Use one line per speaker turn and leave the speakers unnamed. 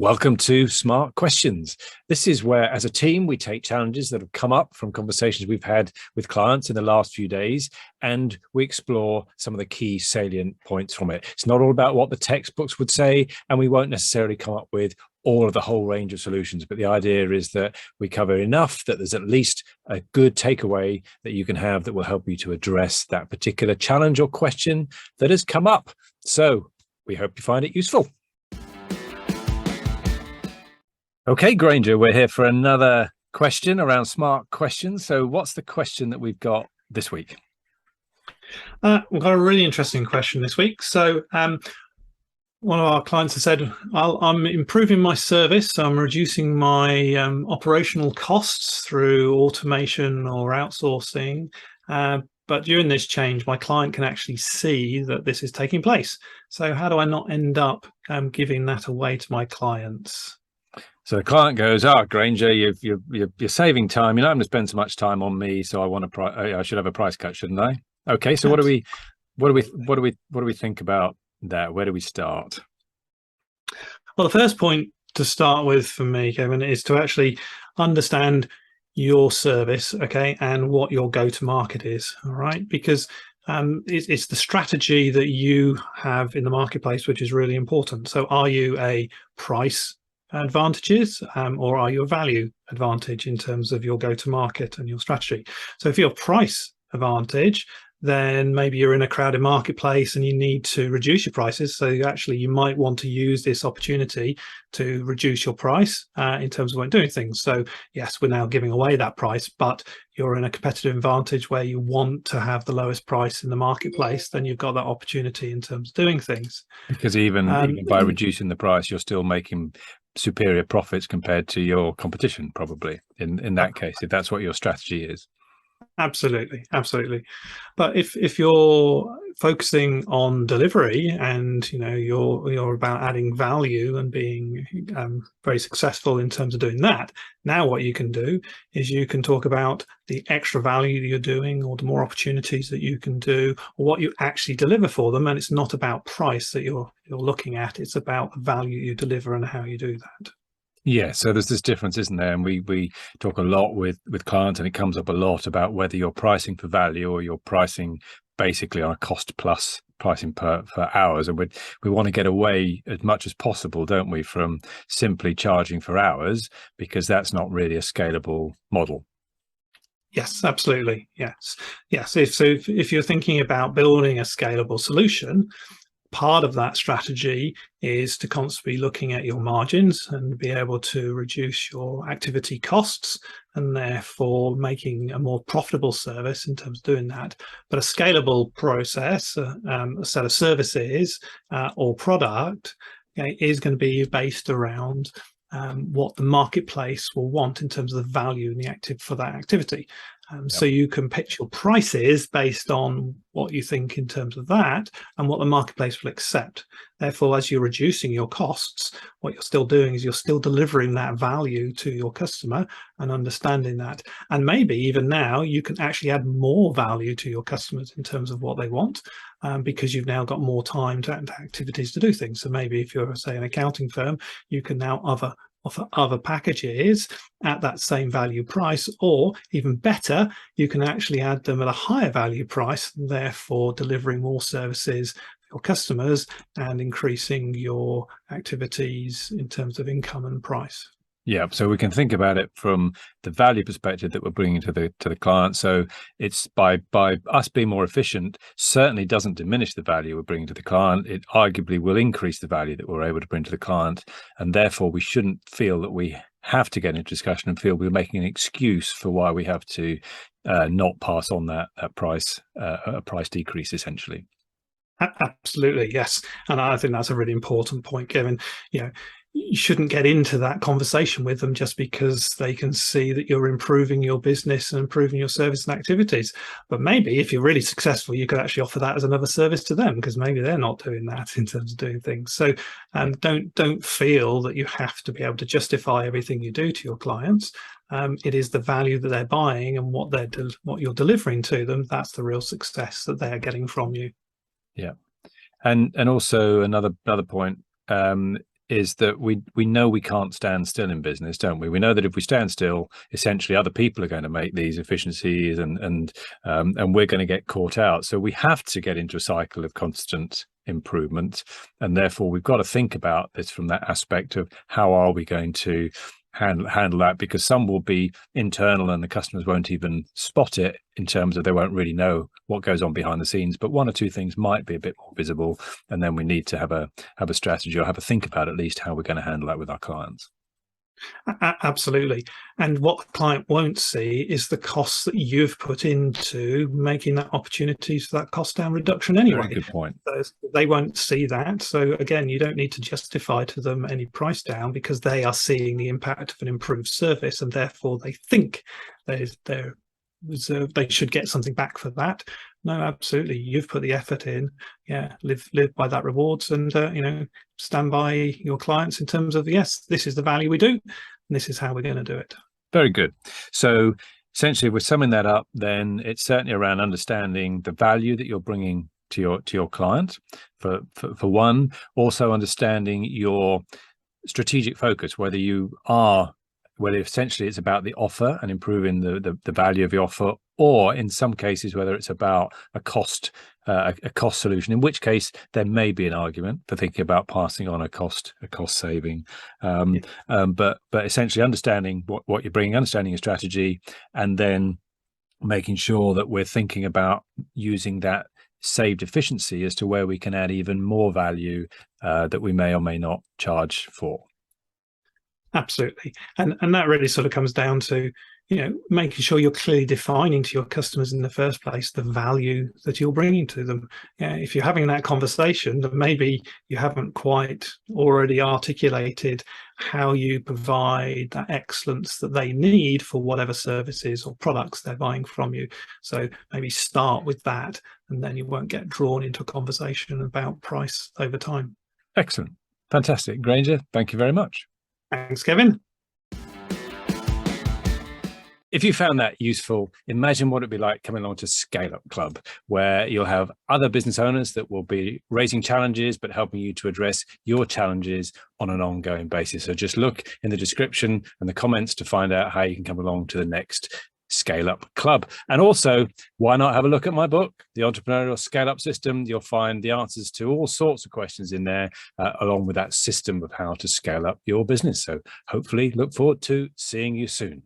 Welcome to Smart Questions. This is where, as a team, we take challenges that have come up from conversations we've had with clients in the last few days, and we explore some of the key salient points from it. It's not all about what the textbooks would say, and we won't necessarily come up with all of the whole range of solutions, but the idea is that we cover enough that there's at least a good takeaway that you can have that will help you to address that particular challenge or question that has come up. So we hope you find it useful. Okay, Granger, we're here for another question around smart questions. So what's the question that we've got this week?
We've got a really interesting question this week. So one of our clients has said, I'm improving my service, so I'm reducing my operational costs through automation or outsourcing. But during this change, my client can actually see that this is taking place. So how do I not end up giving that away to my clients?
So the client goes, Granger, you're saving time. You're not going to spend so much time on me, so I should have a price cut, shouldn't I? Okay, so what do we think about that? Where do we start?
Well, the first point to start with for me, Kevin, is to actually understand your service, okay, and what your go-to-market is, all right? Because it's the strategy that you have in the marketplace which is really important. So are you a price advantages or are you a value advantage in terms of your go-to-market and your strategy? So if you're price advantage, then maybe you're in a crowded marketplace and you need to reduce your prices. So you might want to use this opportunity to reduce your price in terms of when doing things. So yes, we're now giving away that price, but you're in a competitive advantage where you want to have the lowest price in the marketplace. Then you've got that opportunity in terms of doing things.
Because even by reducing the price, you're still making superior profits compared to your competition, probably in that case, if that's what your strategy is.
Absolutely. But if you're focusing on delivery and you're about adding value and being very successful in terms of doing that, now what you can do is you can talk about the extra value that you're doing or the more opportunities that you can do or what you actually deliver for them. And it's not about price that you're looking at, it's about the value you deliver and how you do that.
Yeah, so there's this difference, isn't there? And we talk a lot with clients, and it comes up a lot about whether you're pricing for value or you're pricing basically on a cost plus pricing per hours. And we want to get away as much as possible, don't we, from simply charging for hours, because that's not really a scalable model.
Yes, absolutely. Yes. If you're thinking about building a scalable solution, part of that strategy is to constantly be looking at your margins and be able to reduce your activity costs and therefore making a more profitable service in terms of doing that. But a scalable process, a set of services or product is going to be based around what the marketplace will want in terms of the value and the for that activity. So you can pitch your prices based on what you think in terms of that and what the marketplace will accept. Therefore, as you're reducing your costs, what you're still doing is you're still delivering that value to your customer and understanding that. And maybe even now you can actually add more value to your customers in terms of what they want because you've now got more time to activities to do things. So maybe if you're, say, an accounting firm, you can now offer other packages at that same value price, or even better, you can actually add them at a higher value price, therefore delivering more services for your customers and increasing your activities in terms of income and price.
Yeah, so we can think about it from the value perspective that we're bringing to the client. So it's by us being more efficient certainly doesn't diminish the value we're bringing to the client. It arguably will increase the value that we're able to bring to the client, and therefore we shouldn't feel that we have to get into discussion and feel we're making an excuse for why we have to not pass on that price a price decrease, essentially.
Absolutely, yes, and I think that's a really important point, Kevin. You shouldn't get into that conversation with them just because they can see that you're improving your business and improving your service and activities. But maybe if you're really successful, you could actually offer that as another service to them, because maybe they're not doing that in terms of doing things. So don't feel that you have to be able to justify everything you do to your clients. It is the value that they're buying and what you're delivering to them. That's the real success that they're getting from you.
Yeah, and also another point. is that we know we can't stand still in business, don't we? We know that if we stand still, essentially other people are going to make these efficiencies, and we're going to get caught out. So we have to get into a cycle of constant improvement, and therefore we've got to think about this from that aspect of how are we going to handle that, because some will be internal and the customers won't even spot it, in terms of they won't really know what goes on behind the scenes, but one or two things might be a bit more visible, and then we need to have a strategy, or have a think about at least how we're going to handle that with our clients.
Absolutely. And what the client won't see is the costs that you've put into making that opportunities for that cost down reduction anyway.
Very good point.
So they won't see that. So again, you don't need to justify to them any price down, because they are seeing the impact of an improved service, and therefore they think they should get something back for that. No, absolutely. You've put the effort in. Yeah, live by that rewards, and stand by your clients in terms of, yes, this is the value we do, and this is how we're going to do it.
Very good. So essentially, we're summing that up. Then it's certainly around understanding the value that you're bringing to your client. For one, also understanding your strategic focus, whether essentially it's about the offer and improving the value of the offer, or in some cases whether it's about a cost solution, in which case there may be an argument for thinking about passing on a cost saving. But essentially understanding what you're bringing, understanding your strategy, and then making sure that we're thinking about using that saved efficiency as to where we can add even more value that we may or may not charge for.
Absolutely. And that really sort of comes down to, making sure you're clearly defining to your customers in the first place the value that you're bringing to them. If you're having that conversation, then maybe you haven't quite already articulated how you provide that excellence that they need for whatever services or products they're buying from you. So maybe start with that, and then you won't get drawn into a conversation about price over time.
Excellent. Fantastic. Granger, thank you very much.
Thanks, Kevin.
If you found that useful, imagine what it'd be like coming along to ScaleUp Club, where you'll have other business owners that will be raising challenges, but helping you to address your challenges on an ongoing basis. So just look in the description and the comments to find out how you can come along to the next ScaleUp Club. And also, why not have a look at my book, The Entrepreneurial Scale Up System? You'll find the answers to all sorts of questions in there, along with that system of how to scale up your business. So hopefully look forward to seeing you soon.